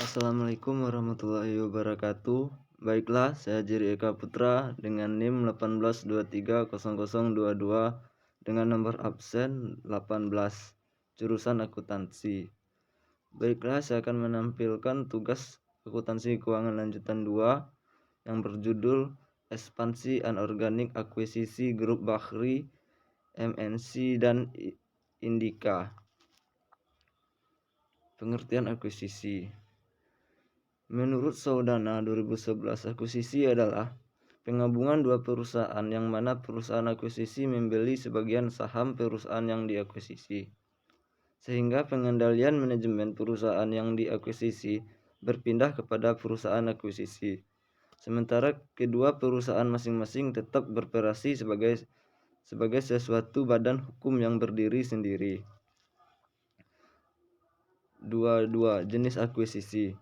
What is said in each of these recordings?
Assalamualaikum warahmatullahi wabarakatuh. Baiklah, saya Jiri Eka Putra dengan NIM 18230022 dengan nomor absen 18, jurusan akuntansi. Baiklah, saya akan menampilkan tugas akuntansi keuangan lanjutan 2 yang berjudul Ekspansi Anorganik Akuisisi Grup Bahri, MNC dan Indika. Pengertian akuisisi. Menurut Saudana 2011, akuisisi adalah penggabungan dua perusahaan yang mana perusahaan akuisisi membeli sebagian saham perusahaan yang diakuisisi, sehingga pengendalian manajemen perusahaan yang diakuisisi berpindah kepada perusahaan akuisisi, sementara kedua perusahaan masing-masing tetap beroperasi sebagai sesuatu badan hukum yang berdiri sendiri. 2. Jenis akuisisi.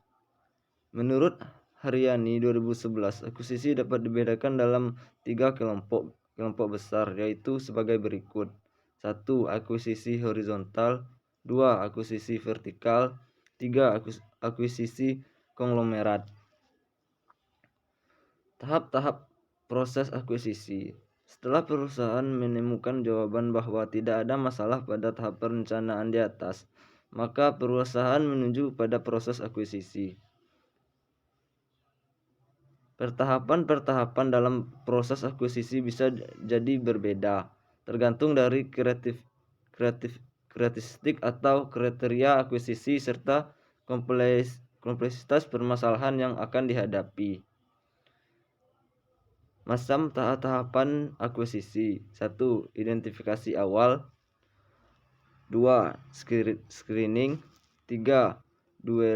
Menurut Haryani 2011, akuisisi dapat dibedakan dalam 3 kelompok besar, yaitu sebagai berikut. 1. Akuisisi horizontal. 2. Akuisisi vertikal. 3. Akuisisi konglomerat. Tahap-tahap proses akuisisi. Setelah perusahaan menemukan jawaban bahwa tidak ada masalah pada tahap perencanaan di atas, maka perusahaan menuju pada proses akuisisi. Pertahapan-pertahapan dalam proses akuisisi bisa jadi berbeda, tergantung dari karakteristik atau kriteria akuisisi serta kompleksitas permasalahan yang akan dihadapi. Macam tahapan akuisisi. 1. Identifikasi awal. 2. Screening. 3. Due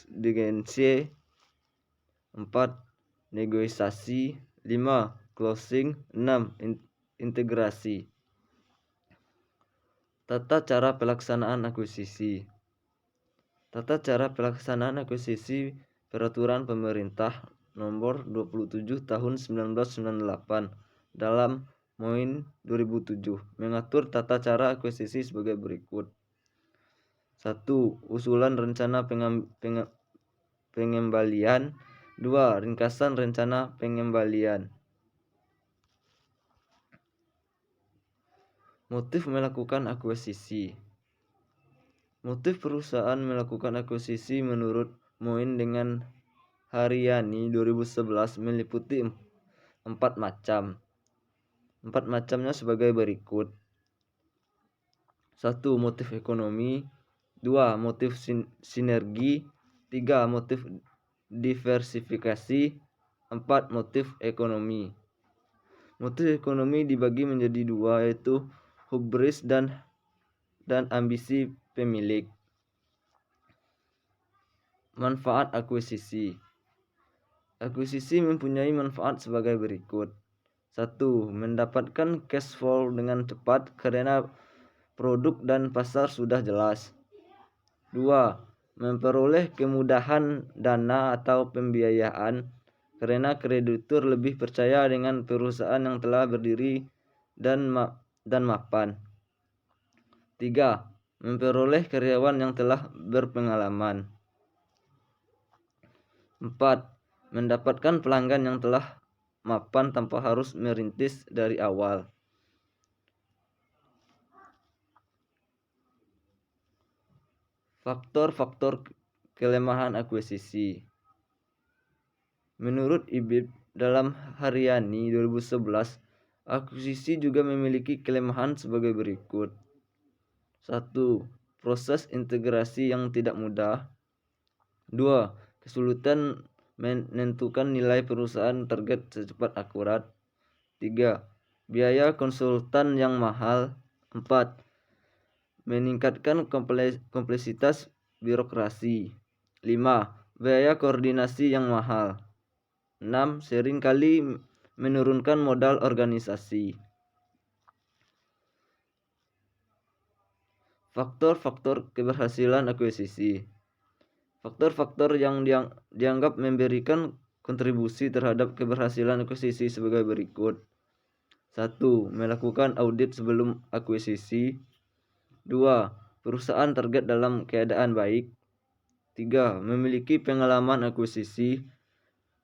diligence. 4. Negosiasi. 5. Closing. 6. Integrasi. Tata cara pelaksanaan akuisisi. Tata cara pelaksanaan akuisisi Peraturan Pemerintah Nomor 27 Tahun 1998 dalam Moin 2007 mengatur tata cara akuisisi sebagai berikut. 1. Usulan rencana pengembalian. 2. Ringkasan rencana pengembalian. Motif melakukan akuisisi. Motif perusahaan melakukan akuisisi menurut Moin dengan Haryani 2011 meliputi 4 macam. 4 macamnya sebagai berikut. 1. Motif ekonomi. 2. Motif sinergi. 3. Motif diversifikasi. 4. Motif ekonomi. Motif ekonomi dibagi menjadi 2, yaitu hubris dan ambisi pemilik. Manfaat akuisisi. Akuisisi mempunyai manfaat sebagai berikut. 1. Mendapatkan cash flow dengan cepat karena produk dan pasar sudah jelas. 2. Memperoleh kemudahan dana atau pembiayaan karena kreditur lebih percaya dengan perusahaan yang telah berdiri dan mapan. 3. Memperoleh karyawan yang telah berpengalaman. 4. Mendapatkan pelanggan yang telah mapan tanpa harus merintis dari awal. Faktor-faktor kelemahan akuisisi. Menurut Ibib dalam Haryani 2011, akuisisi juga memiliki kelemahan sebagai berikut. 1. Proses integrasi yang tidak mudah. 2. Kesulitan menentukan nilai perusahaan target secepat akurat. 3. Biaya konsultan yang mahal. 4. Meningkatkan kompleksitas birokrasi. 5. Biaya koordinasi yang mahal. 6. Seringkali menurunkan modal organisasi. Faktor-faktor keberhasilan akuisisi. Faktor-faktor yang dianggap memberikan kontribusi terhadap keberhasilan akuisisi sebagai berikut. 1. Melakukan audit sebelum akuisisi. 2. Perusahaan target dalam keadaan baik. 3. Memiliki pengalaman akuisisi.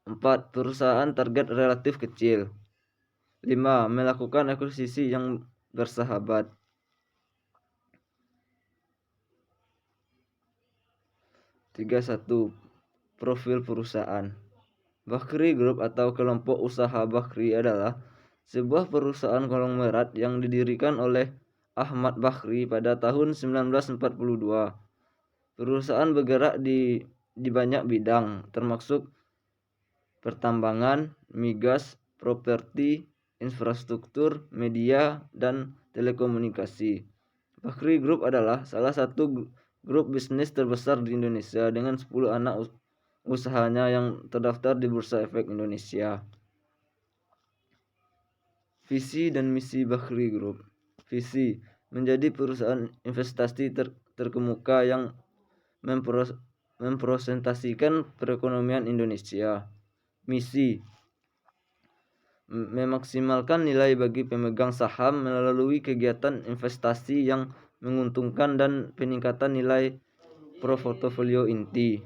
4. Perusahaan target relatif kecil. 5. Melakukan akuisisi yang bersahabat. 31. Profil perusahaan. Bakri Group atau kelompok usaha Bakri adalah sebuah perusahaan konglomerat yang didirikan oleh Ahmad Bakri pada tahun 1942. Perusahaan bergerak di banyak bidang, termasuk pertambangan, migas, properti, infrastruktur, media, dan telekomunikasi. Bakri Group adalah salah satu grup bisnis terbesar di Indonesia dengan 10 anak usahanya yang terdaftar di Bursa Efek Indonesia. Visi dan misi Bakri Group. Visi: menjadi perusahaan investasi terkemuka yang mempresentasikan perekonomian Indonesia. Misi: memaksimalkan nilai bagi pemegang saham melalui kegiatan investasi yang menguntungkan dan peningkatan nilai portofolio inti.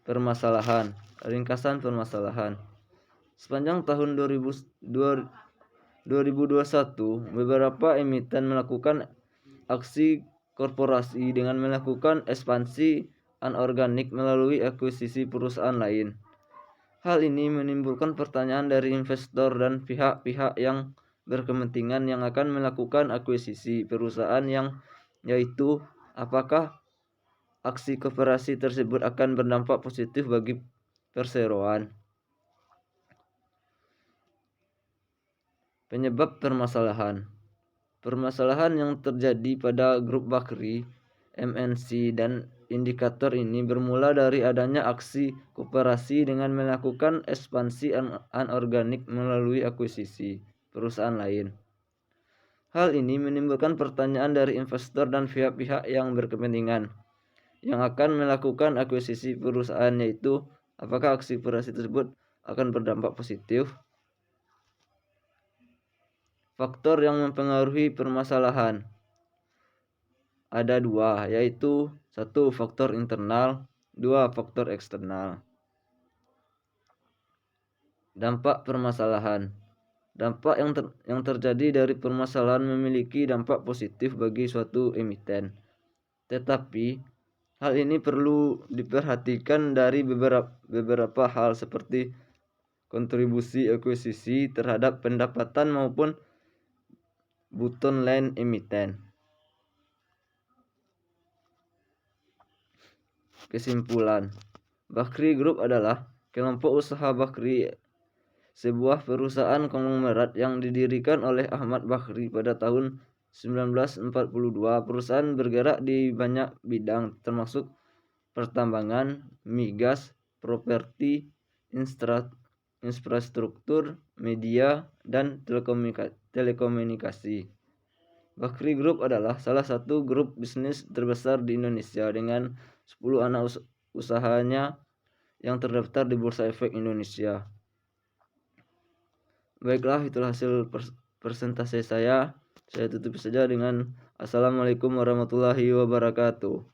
Permasalahan. Ringkasan permasalahan. Sepanjang tahun 2021, beberapa emiten melakukan aksi korporasi dengan melakukan ekspansi anorganik melalui akuisisi perusahaan lain. Hal ini menimbulkan pertanyaan dari investor dan pihak-pihak yang berkepentingan yang akan melakukan akuisisi perusahaan yaitu apakah aksi koperasi tersebut akan berdampak positif bagi perseroan. Penyebab permasalahan. Permasalahan yang terjadi pada grup Bakri, MNC, dan indikator ini bermula dari adanya aksi koperasi dengan melakukan ekspansi anorganik melalui akuisisi perusahaan lain. Hal ini menimbulkan pertanyaan dari investor dan pihak-pihak yang berkepentingan yang akan melakukan akuisisi perusahaan, yaitu apakah aksi koperasi tersebut akan berdampak positif. Faktor yang mempengaruhi permasalahan ada 2, yaitu 1. Faktor internal, 2. Faktor eksternal. Dampak permasalahan. Dampak yang terjadi dari permasalahan memiliki dampak positif bagi suatu emiten. Tetapi hal ini perlu diperhatikan dari beberapa hal seperti kontribusi akuisisi terhadap pendapatan maupun bottom line emiten. Kesimpulan, Bakri Group adalah kelompok usaha Bakri, sebuah perusahaan konglomerat yang didirikan oleh Ahmad Bakri pada tahun 1942. Perusahaan bergerak di banyak bidang, termasuk pertambangan, migas, properti, infrastruktur, media, dan telekomunikasi. Bakri Group adalah salah satu grup bisnis terbesar di Indonesia dengan 10 anak usahanya yang terdaftar di Bursa Efek Indonesia. Baiklah, itulah hasil presentasi saya. Saya tutup saja dengan Assalamualaikum warahmatullahi wabarakatuh.